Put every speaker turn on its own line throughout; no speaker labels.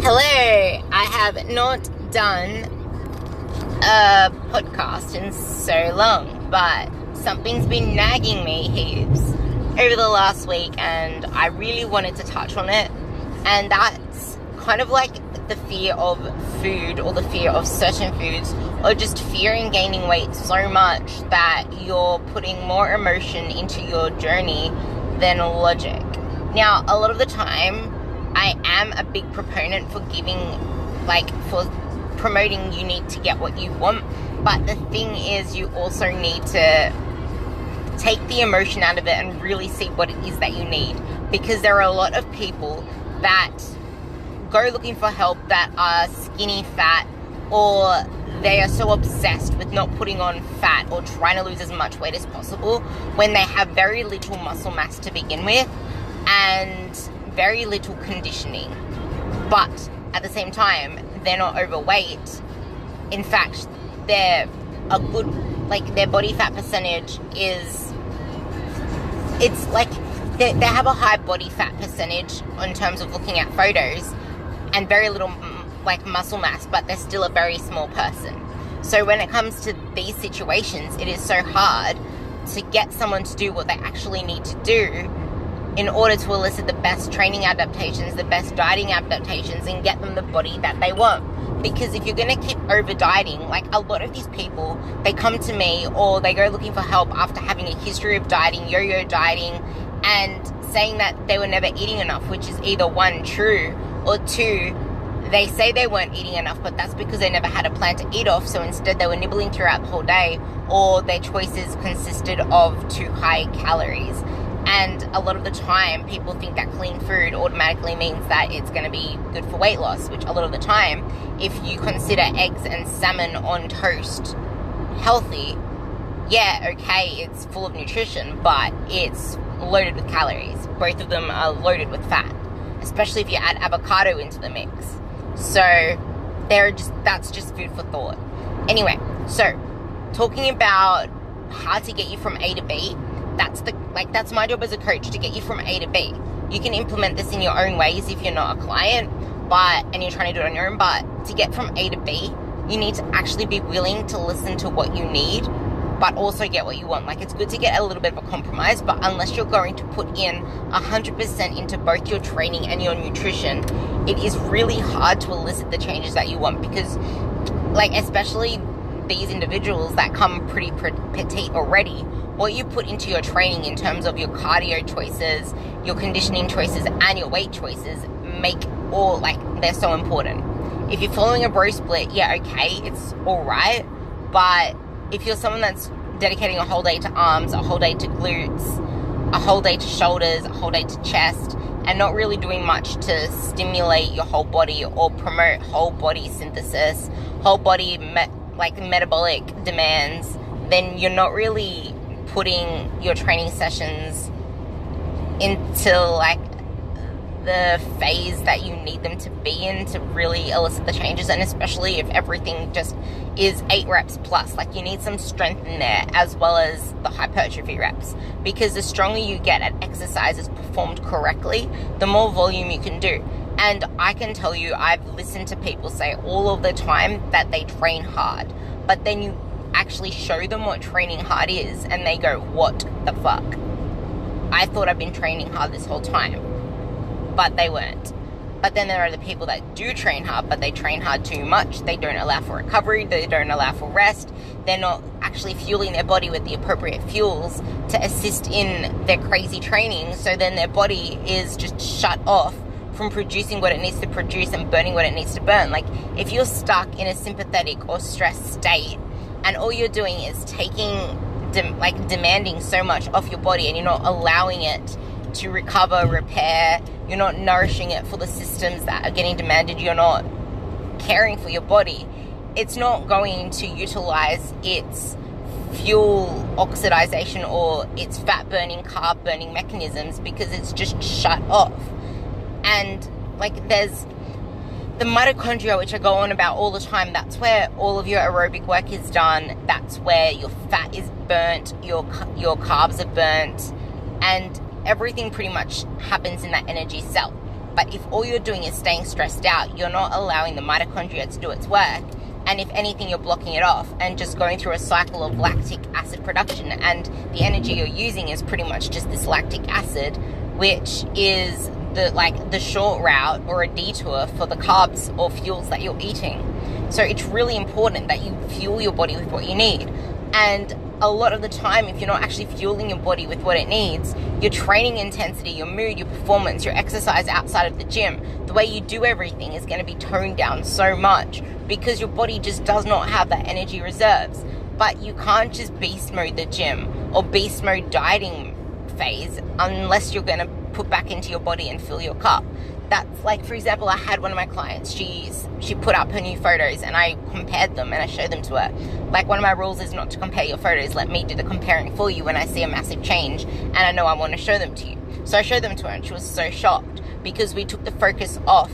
Hello, I have not done a podcast in so long, but something's been nagging me heaps over the last week, and I really wanted to touch on it. And that's kind of like the fear of food, or the fear of certain foods, or just fear in gaining weight so much that you're putting more emotion into your journey than logic. Now, a lot of the time, I am a big proponent for for promoting you need to get what you want. But the thing is, you also need to take the emotion out of it and really see what it is that you need. Because there are a lot of people that go looking for help that are skinny fat, or they are so obsessed with not putting on fat or trying to lose as much weight as possible when they have very little muscle mass to begin with and very little conditioning. But at the same time, they're not overweight. In fact, they're a good, their body fat percentage it's like they have a high body fat percentage in terms of looking at photos, and very little muscle mass, but they're still a very small person. So when it comes to these situations, it is so hard to get someone to do what they actually need to do in order to elicit the best training adaptations, the best dieting adaptations, and get them the body that they want. Because if you're going to keep over dieting, a lot of these people, they come to me or they go looking for help after having a history of dieting, yo-yo dieting, and saying that they were never eating enough, which is either one, true, or two, they say they weren't eating enough, but that's because they never had a plan to eat off, so instead they were nibbling throughout the whole day, or their choices consisted of too high calories. And a lot of the time, people think that clean food automatically means that it's going to be good for weight loss, which a lot of the time, if you consider eggs and salmon on toast healthy, yeah, okay, it's full of nutrition, but it's loaded with calories. Both of them are loaded with fat, especially if you add avocado into the mix. So that's just food for thought. Anyway, so talking about how to get you from A to B, that's my job as a coach, to get you from A to B. You can implement this in your own ways if you're not a client, and you're trying to do it on your own. But to get from A to B, you need to actually be willing to listen to what you need, but also get what you want. It's good to get a little bit of a compromise, but unless you're going to put in 100% into both your training and your nutrition, it is really hard to elicit the changes that you want. Because, especially these individuals that come pretty petite already, what you put into your training in terms of your cardio choices, your conditioning choices, and your weight choices they're so important. If you're following a bro split, yeah, okay, it's alright, but if you're someone that's dedicating a whole day to arms, a whole day to glutes, a whole day to shoulders, a whole day to chest, and not really doing much to stimulate your whole body or promote whole body synthesis, whole body metabolic demands, then you're not really putting your training sessions into the phase that you need them to be in to really elicit the changes. And especially if everything just is 8 reps plus, you need some strength in there as well as the hypertrophy reps, because the stronger you get at exercises performed correctly, the more volume you can do. And I can tell you, I've listened to people say all of the time that they train hard, but then you actually show them what training hard is and they go, what the fuck? I thought I've been training hard this whole time. But they weren't. But then there are the people that do train hard, but they train hard too much. They don't allow for recovery, they don't allow for rest, they're not actually fueling their body with the appropriate fuels to assist in their crazy training, so then their body is just shut off from producing what it needs to produce and burning what it needs to burn. If you're stuck in a sympathetic or stressed state, and all you're doing is demanding so much off your body, and you're not allowing it to recover, repair, you're not nourishing it for the systems that are getting demanded, you're not caring for your body, it's not going to utilize its fuel oxidization or its fat burning, carb burning mechanisms, because it's just shut off. And there's the mitochondria, which I go on about all the time. That's where all of your aerobic work is done. That's where your fat is burnt, your carbs are burnt, and everything pretty much happens in that energy cell. But if all you're doing is staying stressed out, you're not allowing the mitochondria to do its work. And if anything, you're blocking it off and just going through a cycle of lactic acid production. And the energy you're using is pretty much just this lactic acid, which is the short route or a detour for the carbs or fuels that you're eating. So it's really important that you fuel your body with what you need. And a lot of the time, if you're not actually fueling your body with what it needs, your training intensity, your mood, your performance, your exercise outside of the gym, the way you do everything is going to be toned down so much because your body just does not have that energy reserves. But you can't just beast mode the gym or beast mode dieting phase unless you're going to put back into your body and fill your cup. That's like, for example, I had one of my clients, she put up her new photos and I compared them and I showed them to her. Like, one of my rules is not to compare your photos. Let me do the comparing for you when I see a massive change and I know I want to show them to you. So I showed them to her and she was so shocked because we took the focus off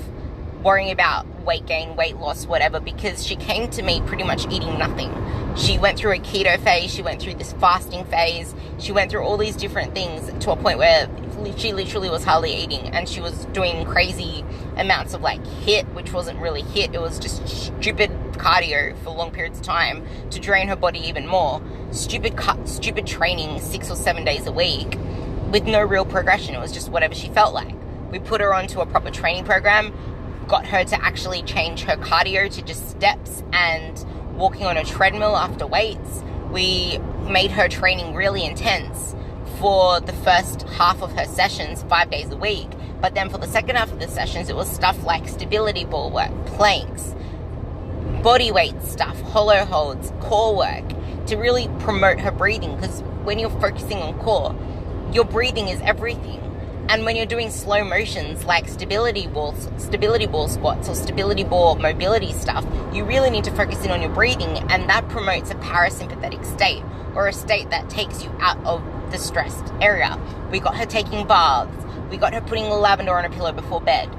worrying about weight gain, weight loss, whatever, because she came to me pretty much eating nothing. She went through a keto phase, she went through this fasting phase, she went through all these different things to a point where she literally was hardly eating, and she was doing crazy amounts of like HIIT, which wasn't really HIIT, it was just stupid cardio for long periods of time to drain her body even more. Stupid training 6 or 7 days a week with no real progression. It was just whatever she felt like. We put her onto a proper training program, got her to actually change her cardio to just steps and walking on a treadmill after weights. We made her training really intense for the first half of her sessions, 5 days a week. But then for the second half of the sessions, it was stuff like stability ball work, planks, body weight stuff, hollow holds, core work, to really promote her breathing. Because when you're focusing on core, your breathing is everything. And when you're doing slow motions like stability ball squats or stability ball mobility stuff, you really need to focus in on your breathing, and that promotes a parasympathetic state, or a state that takes you out of the stressed area. We got her taking baths. We got her putting lavender on a pillow before bed.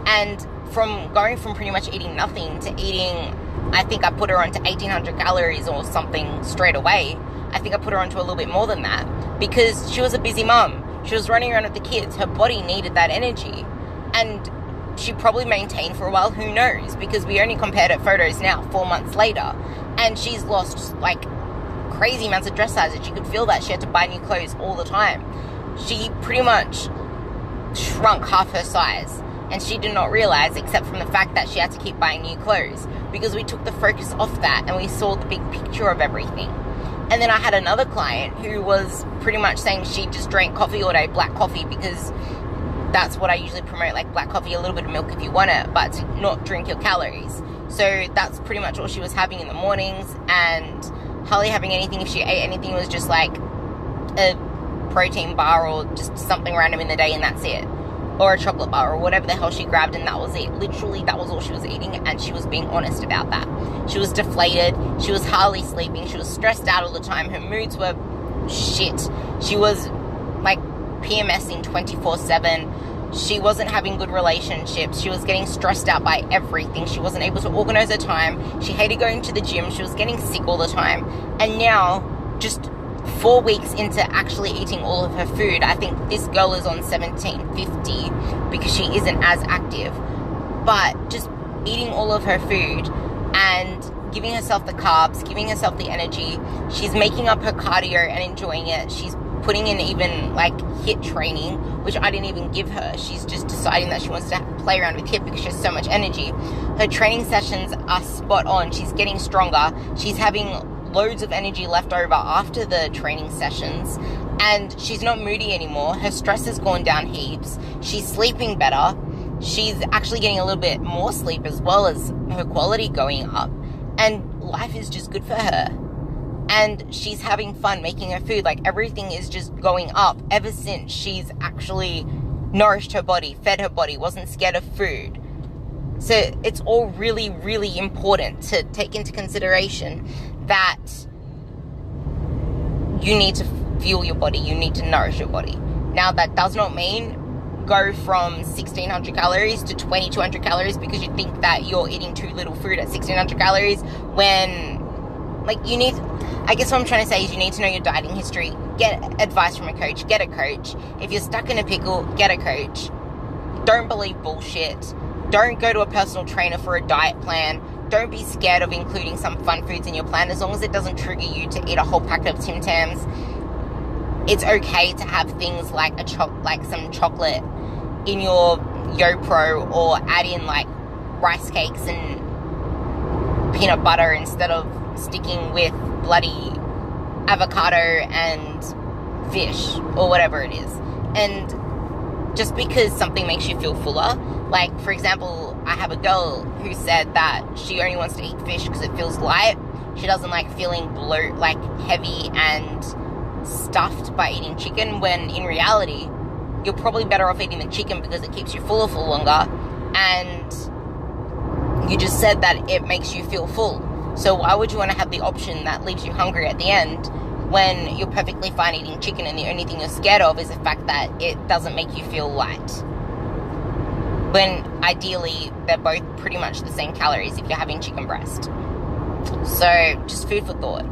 And from going from pretty much eating nothing to eating, I think I put her onto 1,800 calories or something straight away. I think I put her onto a little bit more than that because she was a busy mum. She was running around with the kids. Her body needed that energy. And she probably maintained for a while. Who knows? Because we only compared her photos now 4 months later. And she's lost like crazy amounts of dress sizes. She could feel that. She had to buy new clothes all the time. She pretty much shrunk half her size. And she did not realize, except from the fact that she had to keep buying new clothes. Because we took the focus off that and we saw the big picture of everything. And then I had another client who was pretty much saying she just drank coffee all day, black coffee, because that's what I usually promote, like black coffee, a little bit of milk if you want it, but to not drink your calories. So that's pretty much all she was having in the mornings, and hardly having anything. If she ate anything, it was just like a protein bar or just something random in the day, and that's it. Or a chocolate bar or whatever the hell she grabbed, and that was it. Literally, that was all she was eating, and she was being honest about that. She was deflated. She was hardly sleeping. She was stressed out all the time. Her moods were shit. She was like PMSing 24/7. She wasn't having good relationships. She was getting stressed out by everything. She wasn't able to organize her time. She hated going to the gym. She was getting sick all the time. And now, just 4 weeks into actually eating all of her food, I think this girl is on 1750 because she isn't as active, but just eating all of her food and giving herself the carbs, giving herself the energy. She's making up her cardio and enjoying it. She's putting in even like HIIT training, which I didn't even give her. She's just deciding that she wants to play around with HIIT because she has so much energy. Her training sessions are spot on. She's getting stronger. She's having loads of energy left over after the training sessions, and she's not moody anymore. Her stress has gone down heaps. She's sleeping better. She's actually getting a little bit more sleep as well as her quality going up, and life is just good for her. And she's having fun making her food. Like, everything is just going up ever since she's actually nourished her body, fed her body, wasn't scared of food. So it's all really, really important to take into consideration that you need to fuel your body, you need to nourish your body. Now, that does not mean go from 1,600 calories to 2,200 calories because you think that you're eating too little food at 1,600 calories when, like, you need, I guess what I'm trying to say is you need to know your dieting history, get advice from a coach, get a coach. If you're stuck in a pickle, get a coach. Don't believe bullshit. Don't go to a personal trainer for a diet plan. Don't be scared of including some fun foods in your plan. As long as it doesn't trigger you to eat a whole packet of Tim Tams, it's okay to have things like some chocolate in your YoPro, or add in like rice cakes and peanut butter instead of sticking with bloody avocado and fish or whatever it is. And just because something makes you feel fuller, like for example, I have a girl who said that she only wants to eat fish because it feels light. She doesn't like feeling like heavy and stuffed by eating chicken, when in reality you're probably better off eating the chicken because it keeps you fuller for longer, and you just said that it makes you feel full. So why would you want to have the option that leaves you hungry at the end when you're perfectly fine eating chicken and the only thing you're scared of is the fact that it doesn't make you feel light, when ideally they're both pretty much the same calories if you're having chicken breast? So just food for thought.